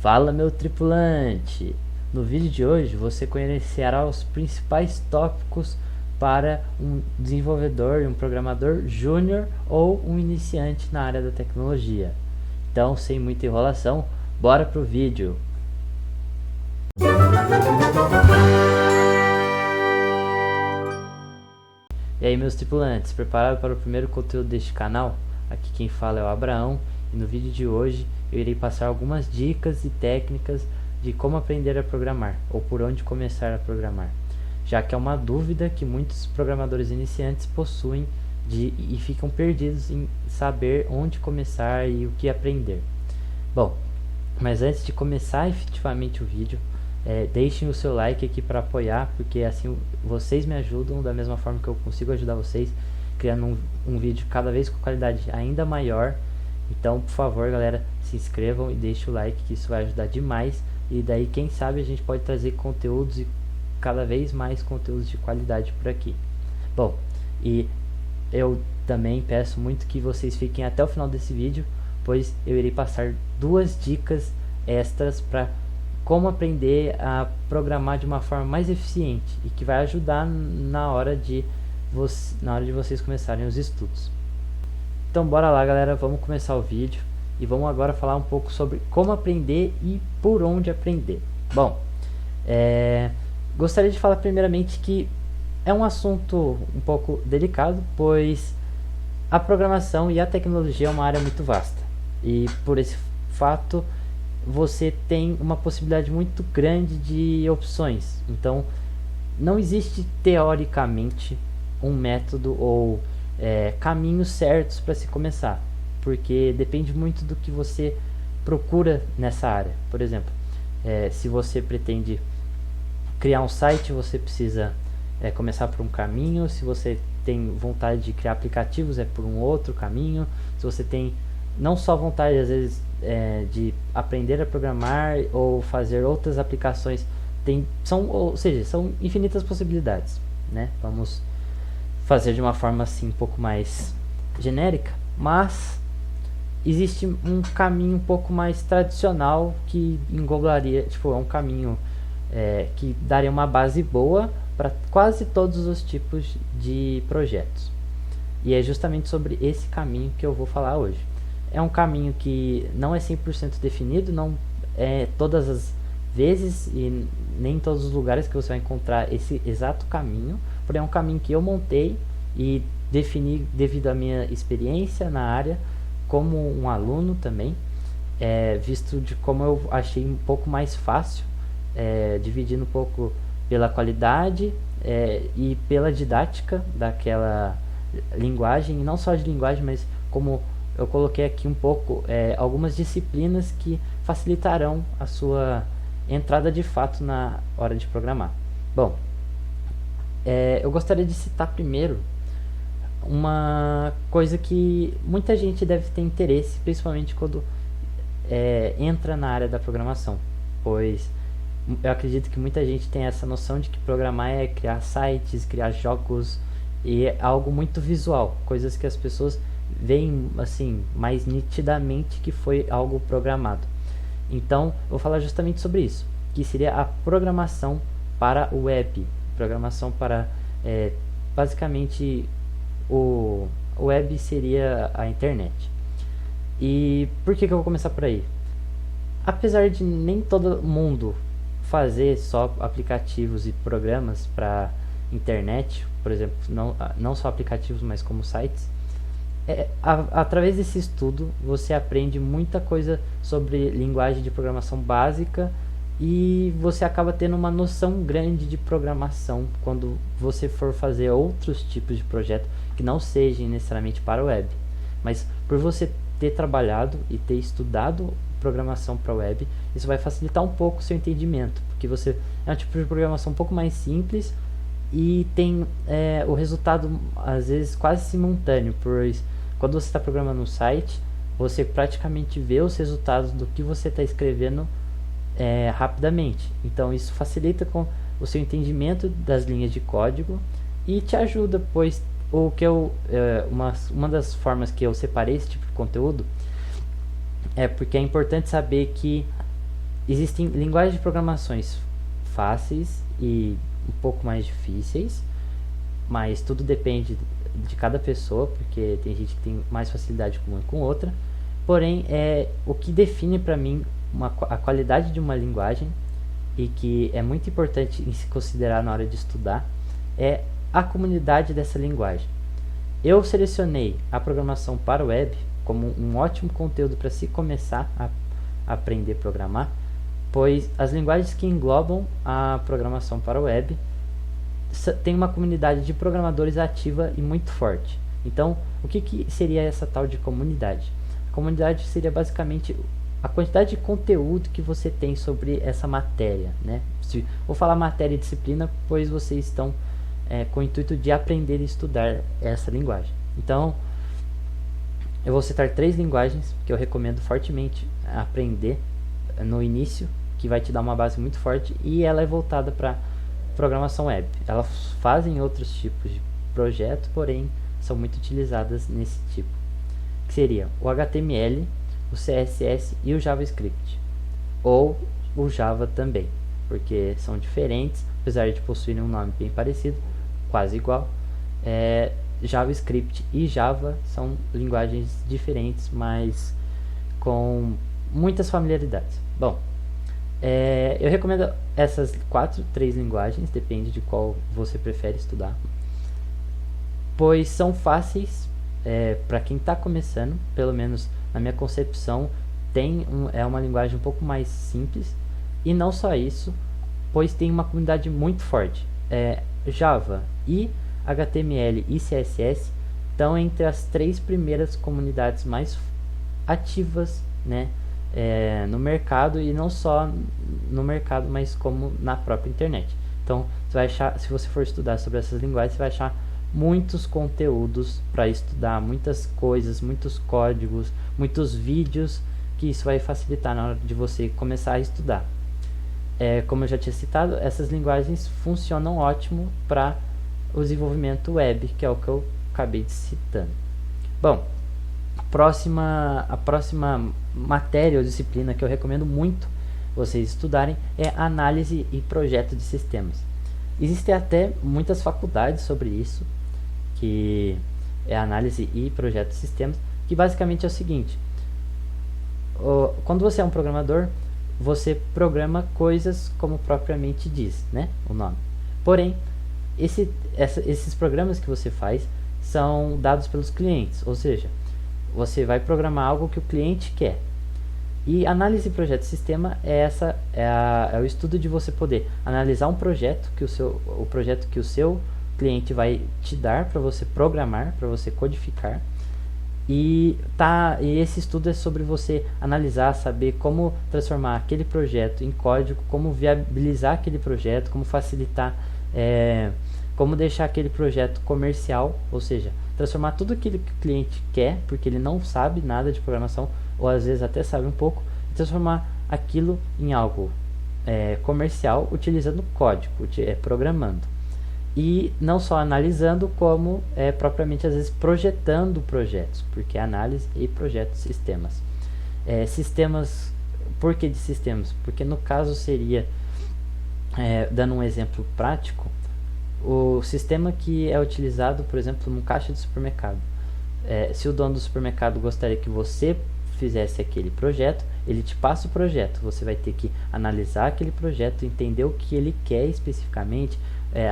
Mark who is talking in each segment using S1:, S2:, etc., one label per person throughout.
S1: Fala, meu tripulante! No vídeo de hoje você conhecerá os principais tópicos para um desenvolvedor, um programador júnior ou um iniciante na área da tecnologia. Então, sem muita enrolação, bora pro vídeo! E aí, meus tripulantes, preparados para o primeiro conteúdo deste canal? Aqui quem fala é o Abraão e no vídeo de hoje eu irei passar algumas dicas e técnicas de como aprender a programar ou por onde começar a programar, já que é uma dúvida que muitos programadores iniciantes possuem e ficam perdidos em saber onde começar e o que aprender. Bom, mas antes de começar efetivamente o vídeo, deixem o seu like aqui para apoiar, porque assim vocês me ajudam da mesma forma que eu consigo ajudar vocês, criando um vídeo cada vez com qualidade ainda maior. Então, por favor, galera, se inscrevam e deixem o like, que isso vai ajudar demais. E daí, quem sabe, a gente pode trazer conteúdos e cada vez mais conteúdos de qualidade por aqui. Bom, e eu também peço muito que vocês fiquem até o final desse vídeo, pois eu irei passar duas dicas extras para como aprender a programar de uma forma mais eficiente e que vai ajudar na hora de vocês começarem os estudos. Então bora lá, galera, vamos começar o vídeo e vamos agora falar um pouco sobre como aprender e por onde aprender. Bom, gostaria de falar primeiramente que é um assunto um pouco delicado, pois a programação e a tecnologia é uma área muito vasta e por esse fato você tem uma possibilidade muito grande de opções. Então não existe teoricamente um método ou caminhos certos para se começar, porque depende muito do que você procura nessa área. Por exemplo, se você pretende criar um site, você precisa começar por um caminho. Se você tem vontade de criar aplicativos, é por um outro caminho. Se você tem não só vontade às vezes de aprender a programar ou fazer outras aplicações, ou seja, são infinitas possibilidades, né? Vamos fazer de uma forma assim um pouco mais genérica, mas existe um caminho um pouco mais tradicional que englobaria, tipo, é um caminho que daria uma base boa para quase todos os tipos de projetos. E é justamente sobre esse caminho que eu vou falar hoje. É um caminho que não é 100% definido, não é todas as vezes e nem em todos os lugares que você vai encontrar esse exato caminho, porém é um caminho que eu montei e defini devido à minha experiência na área como um aluno também, visto de como eu achei um pouco mais fácil, dividindo um pouco pela qualidade e pela didática daquela linguagem, e não só de linguagem, mas como eu coloquei aqui um pouco algumas disciplinas que facilitarão a sua entrada de fato na hora de programar. Bom, eu gostaria de citar primeiro uma coisa que muita gente deve ter interesse, principalmente quando entra na área da programação, pois eu acredito que muita gente tem essa noção de que programar é criar sites, criar jogos, e é algo muito visual, coisas que as pessoas veem assim mais nitidamente que foi algo programado. Então eu vou falar justamente sobre isso, que seria a programação para o web, programação para basicamente o web seria a internet. E por que eu vou começar por aí? Apesar de nem todo mundo fazer só aplicativos e programas para internet, por exemplo, não só aplicativos, mas como sites, através desse estudo você aprende muita coisa sobre linguagem de programação básica e você acaba tendo uma noção grande de programação quando você for fazer outros tipos de projeto que não sejam necessariamente para o web. Mas por você ter trabalhado e ter estudado programação para web, isso vai facilitar um pouco o seu entendimento, porque você é um tipo de programação um pouco mais simples e tem o resultado às vezes quase simultâneo, pois quando você está programando um site, você praticamente vê os resultados do que você está escrevendo rapidamente. Então isso facilita com o seu entendimento das linhas de código e te ajuda, pois uma das formas que eu separei esse tipo de conteúdo porque é importante saber que Existem linguagens de programações fáceis e um pouco mais difíceis, mas tudo depende de cada pessoa, porque tem gente que tem mais facilidade com uma e com outra. Porém, o que define para mim a qualidade de uma linguagem e que é muito importante em se considerar na hora de estudar é a comunidade dessa linguagem. Eu selecionei a programação para o web como um ótimo conteúdo para se começar a aprender a programar, pois as linguagens que englobam a programação para o web tem uma comunidade de programadores ativa e muito forte. Então, o que seria essa tal de comunidade? A comunidade seria basicamente a quantidade de conteúdo que você tem sobre essa matéria, né? Vou falar matéria e disciplina, pois vocês estão com o intuito de aprender e estudar essa linguagem. Então, eu vou citar 3 linguagens que eu recomendo fortemente aprender no início, que vai te dar uma base muito forte, e ela é voltada para programação web. Elas fazem outros tipos de projeto, porém são muito utilizadas nesse tipo, que seria o HTML, o CSS e o JavaScript, ou o Java também, porque são diferentes, apesar de possuírem um nome bem parecido, quase igual. JavaScript e Java são linguagens diferentes, mas com muitas familiaridades. Bom, eu recomendo essas 3 linguagens, depende de qual você prefere estudar, pois são fáceis para quem está começando, pelo menos na minha concepção, é uma linguagem um pouco mais simples, e não só isso, pois tem uma comunidade muito forte. Java e HTML e CSS estão entre as 3 primeiras comunidades mais ativas, né, no mercado, e não só no mercado, mas como na própria internet. Então, você vai achar, se você for estudar sobre essas linguagens, você vai achar muitos conteúdos para estudar, muitas coisas, muitos códigos, muitos vídeos, que isso vai facilitar na hora de você começar a estudar. Como eu já tinha citado, essas linguagens funcionam ótimo para o desenvolvimento web, que é o que eu acabei de citando. Bom, a próxima matéria ou disciplina que eu recomendo muito vocês estudarem é análise e projeto de sistemas. Existem até muitas faculdades sobre isso, que é análise e projeto de sistemas, que basicamente é o seguinte: quando você é um programador, você programa coisas como propriamente diz, né, o nome. Porém, esses programas que você faz são dados pelos clientes, ou seja, você vai programar algo que o cliente quer. E análise e projeto de sistema é o estudo de você poder analisar um projeto o projeto que o seu cliente vai te dar para você programar, para você codificar. E esse estudo é sobre você analisar, saber como transformar aquele projeto em código, como viabilizar aquele projeto, como facilitar, como deixar aquele projeto comercial, ou seja, transformar tudo aquilo que o cliente quer, porque ele não sabe nada de programação, ou às vezes até sabe um pouco, e transformar aquilo em algo comercial utilizando código, programando. E não só analisando, como propriamente às vezes projetando projetos, porque é análise e projeto de sistemas. Sistemas, por que de sistemas? Porque no caso seria, dando um exemplo prático, o sistema que é utilizado, por exemplo, num caixa de supermercado. Se o dono do supermercado gostaria que você fizesse aquele projeto, ele te passa o projeto, você vai ter que analisar aquele projeto, entender o que ele quer especificamente,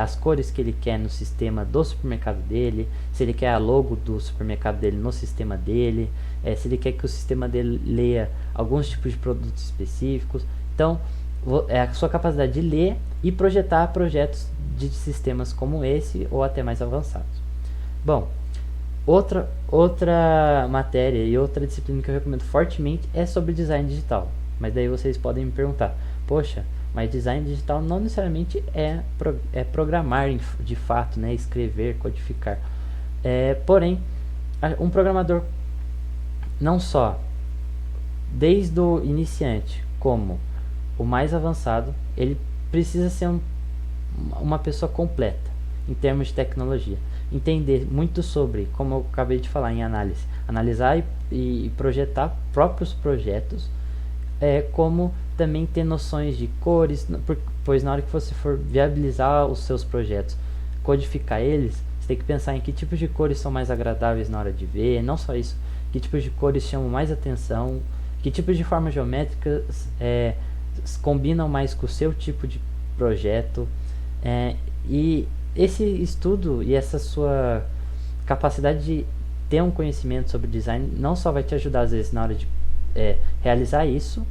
S1: as cores que ele quer no sistema do supermercado dele, se ele quer a logo do supermercado dele no sistema dele, se ele quer que o sistema dele leia alguns tipos de produtos específicos. Então, a sua capacidade de ler e projetar projetos de sistemas como esse ou até mais avançados. Bom, outra matéria e outra disciplina que eu recomendo fortemente é sobre design digital. Mas daí vocês podem me perguntar: poxa, mas design digital não necessariamente é programar de fato, né? Escrever, codificar. Porém, um programador, não só desde o iniciante como o mais avançado, ele precisa ser uma pessoa completa em termos de tecnologia. Entender muito sobre, como eu acabei de falar em análise, analisar e projetar próprios projetos, como também ter noções de cores, pois na hora que você for viabilizar os seus projetos, codificar eles, você tem que pensar em que tipos de cores são mais agradáveis na hora de ver, não só isso, que tipos de cores chamam mais atenção, que tipos de formas geométricas combinam mais com o seu tipo de projeto. E esse estudo e essa sua capacidade de ter um conhecimento sobre design não só vai te ajudar às vezes na hora de realizar isso,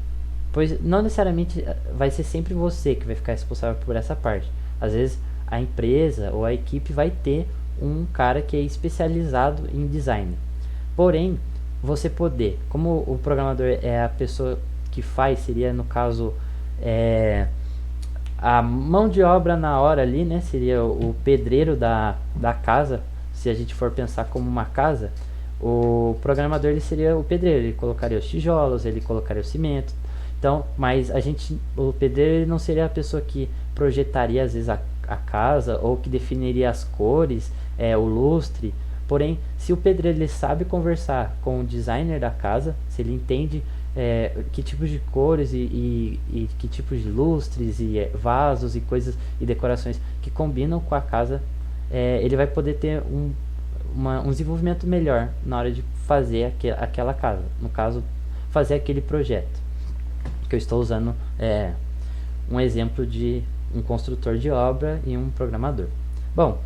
S1: pois não necessariamente vai ser sempre você que vai ficar responsável por essa parte. Às vezes a empresa ou a equipe vai ter um cara que é especializado em design. Porém, você poder, como o programador é a pessoa que faz, seria no caso a mão de obra na hora ali, né? Seria o pedreiro da casa. Se a gente for pensar como uma casa, o programador ele seria o pedreiro, ele colocaria os tijolos, ele colocaria o cimento. Então, mas o pedreiro ele não seria a pessoa que projetaria às vezes a casa ou que definiria as cores, o lustre. Porém, se o pedreiro ele sabe conversar com o designer da casa, se ele entende que tipos de cores e que tipos de lustres e vasos e coisas e decorações que combinam com a casa, ele vai poder ter um desenvolvimento melhor na hora de fazer aquela casa, no caso, fazer aquele projeto. Que eu estou usando um exemplo de um construtor de obra e um programador. Bom,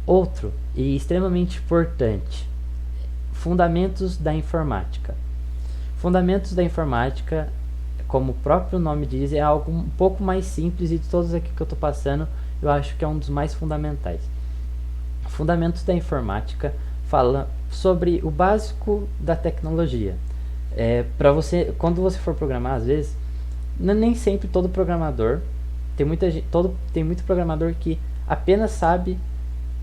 S1: outro e extremamente importante, fundamentos da informática. Fundamentos da informática, como o próprio nome diz, é algo um pouco mais simples e de todos aqui que eu estou passando, eu acho que é um dos mais fundamentais. Fundamentos da informática fala sobre o básico da tecnologia. Para você, quando você for programar, às vezes, nem sempre todo programador, tem muito programador que apenas sabe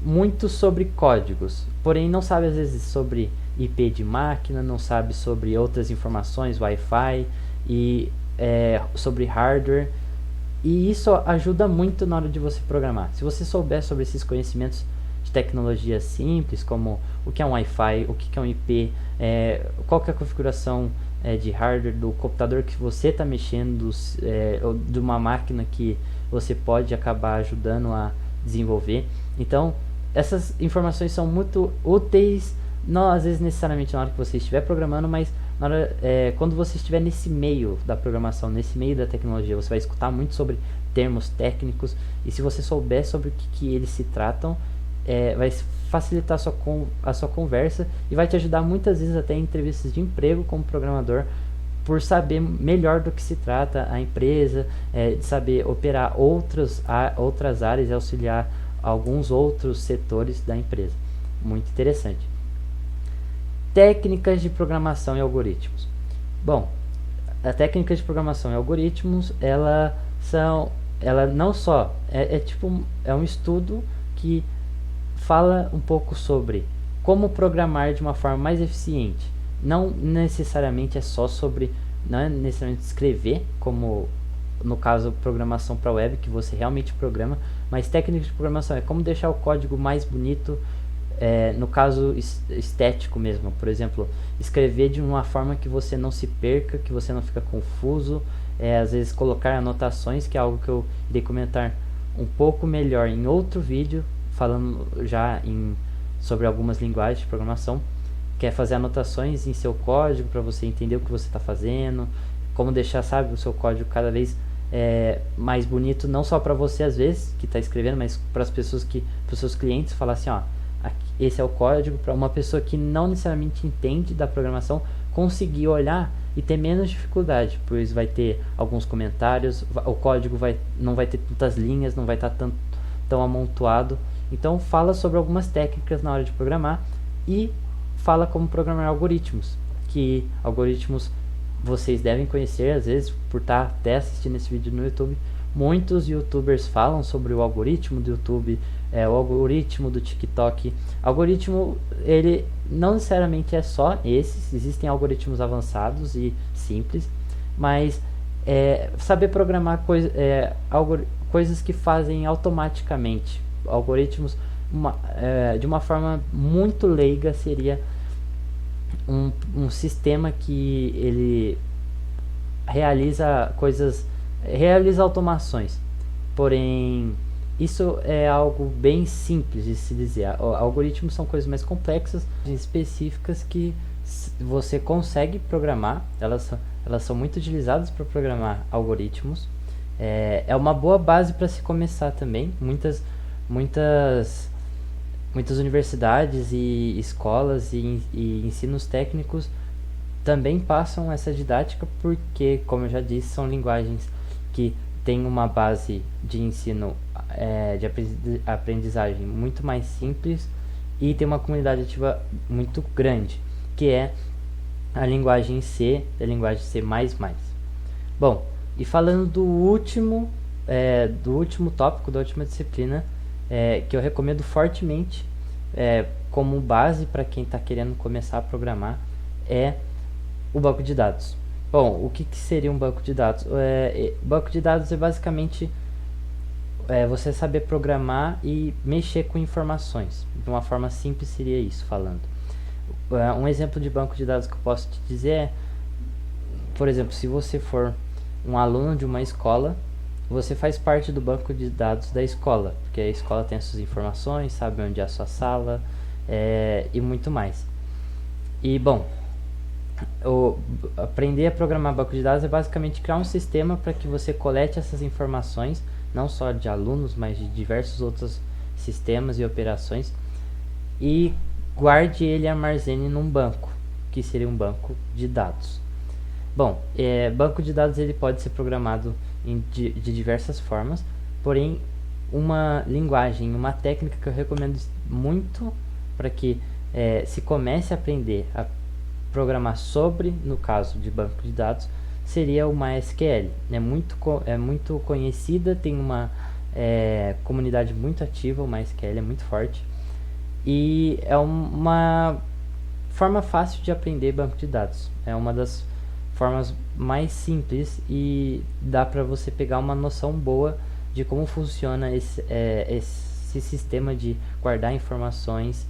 S1: muito sobre códigos, porém não sabe às vezes sobre IP de máquina, não sabe sobre outras informações, Wi-Fi e sobre hardware, e isso ajuda muito na hora de você programar. Se você souber sobre esses conhecimentos de tecnologia simples, como o que é um Wi-Fi, o que é um IP, qual que é a configuração de hardware do computador que você está mexendo, ou de uma máquina que você pode acabar ajudando a desenvolver. Então, essas informações são muito úteis, não às vezes necessariamente na hora que você estiver programando, mas na hora, quando você estiver nesse meio da programação, nesse meio da tecnologia, você vai escutar muito sobre termos técnicos, e se você souber sobre o que eles se tratam, vai facilitar a sua conversa e vai te ajudar muitas vezes até em entrevistas de emprego como programador, por saber melhor do que se trata a empresa, de saber operar outras áreas e auxiliar alguns outros setores da empresa. Muito interessante. Técnicas de programação e algoritmos. Bom, a técnica de programação e algoritmos, ela não só é um estudo que fala um pouco sobre como programar de uma forma mais eficiente. Não necessariamente não é necessariamente escrever, como no caso programação para web, que você realmente programa, mas técnicas de programação é como deixar o código mais bonito, no caso estético mesmo. Por exemplo, escrever de uma forma que você não se perca, que você não fica confuso, às vezes colocar anotações, que é algo que eu irei comentar um pouco melhor em outro vídeo, falando já sobre algumas linguagens de programação, que é fazer anotações em seu código para você entender o que você está fazendo, como deixar, o seu código cada vez mais bonito, não só para você às vezes que está escrevendo, mas para as pessoas para os seus clientes, falar assim, esse é o código, para uma pessoa que não necessariamente entende da programação conseguir olhar e ter menos dificuldade, pois vai ter alguns comentários, o código não vai ter tantas linhas, não vai estar tão amontoado. Então fala sobre algumas técnicas na hora de programar e fala como programar algoritmos, que algoritmos vocês devem conhecer, às vezes por estar até assistindo esse vídeo no YouTube. Muitos youtubers falam sobre o algoritmo do YouTube, o algoritmo do TikTok. Algoritmo, ele não necessariamente é só esses, existem algoritmos avançados e simples, mas saber programar coisas que fazem automaticamente. Algoritmos, de uma forma muito leiga, seria um sistema que ele realiza automações. Porém, isso é algo bem simples de se dizer. Algoritmos são coisas mais complexas, específicas que você consegue programar. Elas são muito utilizadas para programar algoritmos. É uma boa base para se começar também. Muitas universidades e escolas e ensinos técnicos também passam essa didática porque, como eu já disse, são linguagens que têm uma base de ensino, de aprendizagem muito mais simples e tem uma comunidade ativa muito grande, que é a linguagem C, a linguagem C++. Bom, e falando do último tópico, da última disciplina, que eu recomendo fortemente como base para quem está querendo começar a programar, é o banco de dados. Bom, o que seria um banco de dados? Banco de dados é basicamente você saber programar e mexer com informações. De uma forma simples seria isso, falando. Um exemplo de banco de dados que eu posso te dizer é, por exemplo, se você for um aluno de uma escola, você faz parte do banco de dados da escola, porque a escola tem as suas informações, sabe onde é a sua sala e muito mais. E, bom, aprender a programar banco de dados é basicamente criar um sistema para que você colete essas informações, não só de alunos, mas de diversos outros sistemas e operações, e guarde ele e armazene num banco, que seria um banco de dados. Bom, banco de dados ele pode ser programado de diversas formas, porém uma linguagem, uma técnica que eu recomendo muito para que se comece a aprender a programar sobre, no caso de banco de dados, seria o MySQL. É muito conhecida, tem uma comunidade muito ativa, o MySQL é muito forte e é uma forma fácil de aprender banco de dados. É uma das formas mais simples e dá para você pegar uma noção boa de como funciona esse sistema de guardar informações,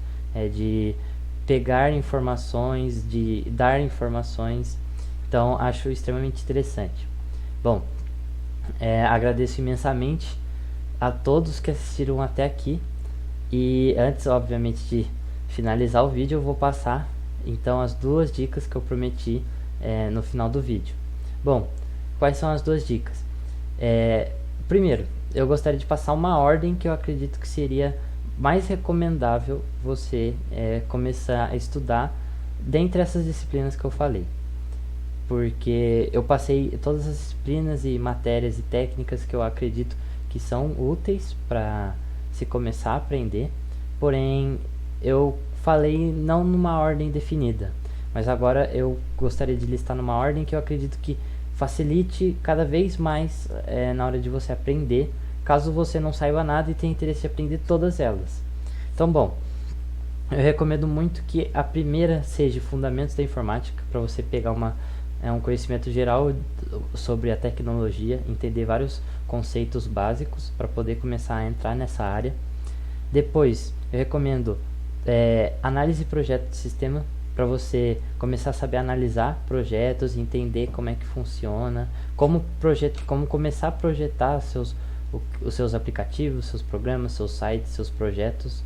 S1: de pegar informações, de dar informações. Então acho extremamente interessante. Bom, agradeço imensamente a todos que assistiram até aqui e antes, obviamente, de finalizar o vídeo, eu vou passar então as 2 dicas que eu prometi no final do vídeo. Bom, quais são as 2 dicas? Primeiro, eu gostaria de passar uma ordem que eu acredito que seria mais recomendável você começar a estudar dentre essas disciplinas que eu falei, porque eu passei todas as disciplinas e matérias e técnicas que eu acredito que são úteis para se começar a aprender, porém eu falei não numa ordem definida, mas agora eu gostaria de listar numa ordem que eu acredito que facilite cada vez mais na hora de você aprender, caso você não saiba nada e tenha interesse em aprender todas elas. Então, bom, eu recomendo muito que a primeira seja Fundamentos da Informática, para você pegar um conhecimento geral sobre a tecnologia, entender vários conceitos básicos para poder começar a entrar nessa área. Depois, eu recomendo Análise e Projeto de Sistema, para você começar a saber analisar projetos, entender como é que funciona, como começar a projetar os seus aplicativos, seus programas, seus sites, seus projetos.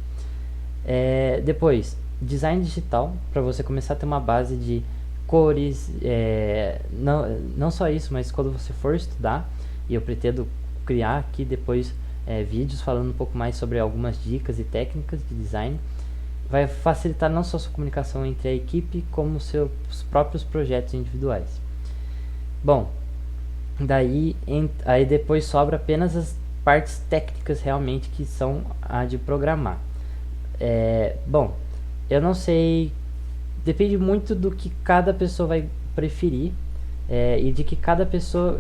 S1: Depois, Design Digital, para você começar a ter uma base de cores, não só isso, mas quando você for estudar, e eu pretendo criar aqui depois vídeos falando um pouco mais sobre algumas dicas e técnicas de design, vai facilitar não só a sua comunicação entre a equipe, como seus próprios projetos individuais. Bom, aí depois sobra apenas as partes técnicas realmente, que são a de programar. Bom, eu não sei, depende muito do que cada pessoa vai preferir e de que cada pessoa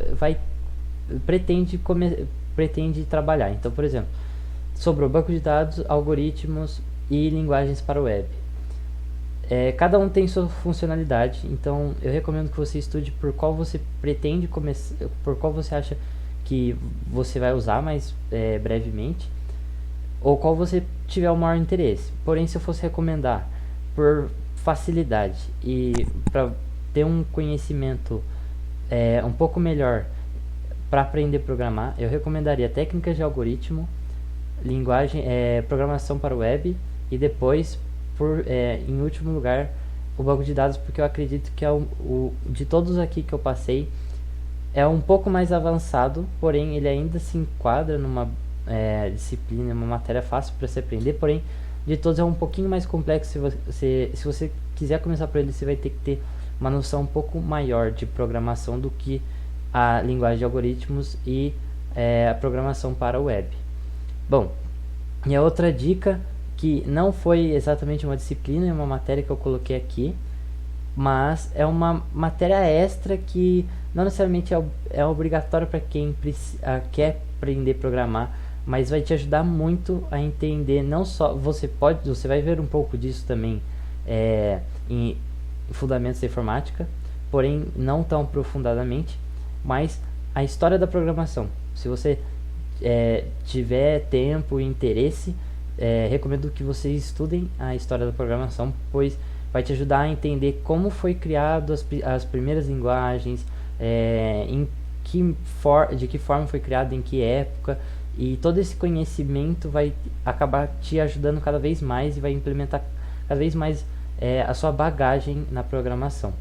S1: pretende trabalhar. Então, por exemplo, sobrou banco de dados, algoritmos e linguagens para web. Cada um tem sua funcionalidade, então eu recomendo que você estude por qual você pretende começar, por qual você acha que você vai usar mais brevemente, ou qual você tiver o maior interesse. Porém, se eu fosse recomendar por facilidade e para ter um conhecimento um pouco melhor para aprender a programar, eu recomendaria técnicas de algoritmo, linguagem, programação para web e depois, em último lugar, o banco de dados, porque eu acredito que é de todos aqui que eu passei, é um pouco mais avançado, porém ele ainda se enquadra numa disciplina, uma matéria fácil para se aprender, porém de todos é um pouquinho mais complexo. Se você quiser começar por ele, você vai ter que ter uma noção um pouco maior de programação do que a linguagem de algoritmos e a programação para web. Bom, e a outra dica, que não foi exatamente uma disciplina, é uma matéria que eu coloquei aqui, mas é uma matéria extra que não necessariamente é obrigatória para quem quer aprender a programar, mas vai te ajudar muito a entender. Não só você vai ver um pouco disso também em fundamentos da informática, porém não tão aprofundadamente, mas a história da programação. Se você tiver tempo e interesse, recomendo que vocês estudem a história da programação, pois vai te ajudar a entender como foi criado as primeiras linguagens, de que forma foi criado, em que época, e todo esse conhecimento vai acabar te ajudando cada vez mais e vai implementar cada vez mais a sua bagagem na programação.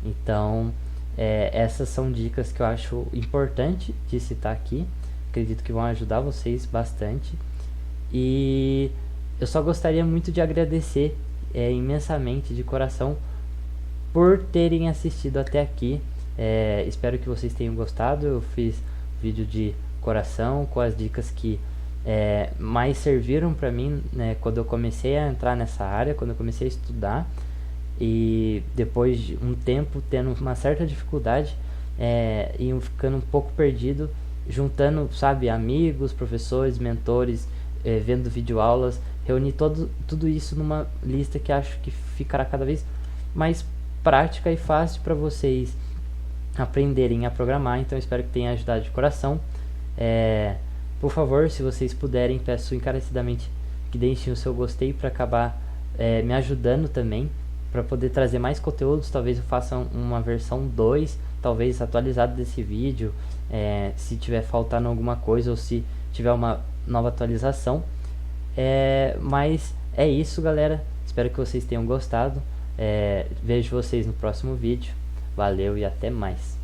S1: Então, essas são dicas que eu acho importante de citar aqui. Acredito que vão ajudar vocês bastante. E eu só gostaria muito de agradecer imensamente, de coração, por terem assistido até aqui. Espero que vocês tenham gostado. Eu fiz vídeo de coração, com as dicas que mais serviram para mim, né, quando eu comecei a entrar nessa área, quando eu comecei a estudar, e depois de um tempo tendo uma certa dificuldade e ficando um pouco perdido, juntando, sabe, amigos, professores, mentores, vendo videoaulas, reuni tudo isso numa lista que acho que ficará cada vez mais prática e fácil para vocês aprenderem a programar. Então espero que tenha ajudado de coração. Por favor, se vocês puderem, peço encarecidamente que deixem o seu gostei para acabar me ajudando também, para poder trazer mais conteúdos. Talvez eu faça uma versão 2, talvez atualizada desse vídeo, se tiver faltando alguma coisa ou se tiver uma nova atualização. Mas é isso, galera. Espero que vocês tenham gostado. Vejo vocês no próximo vídeo. Valeu e até mais.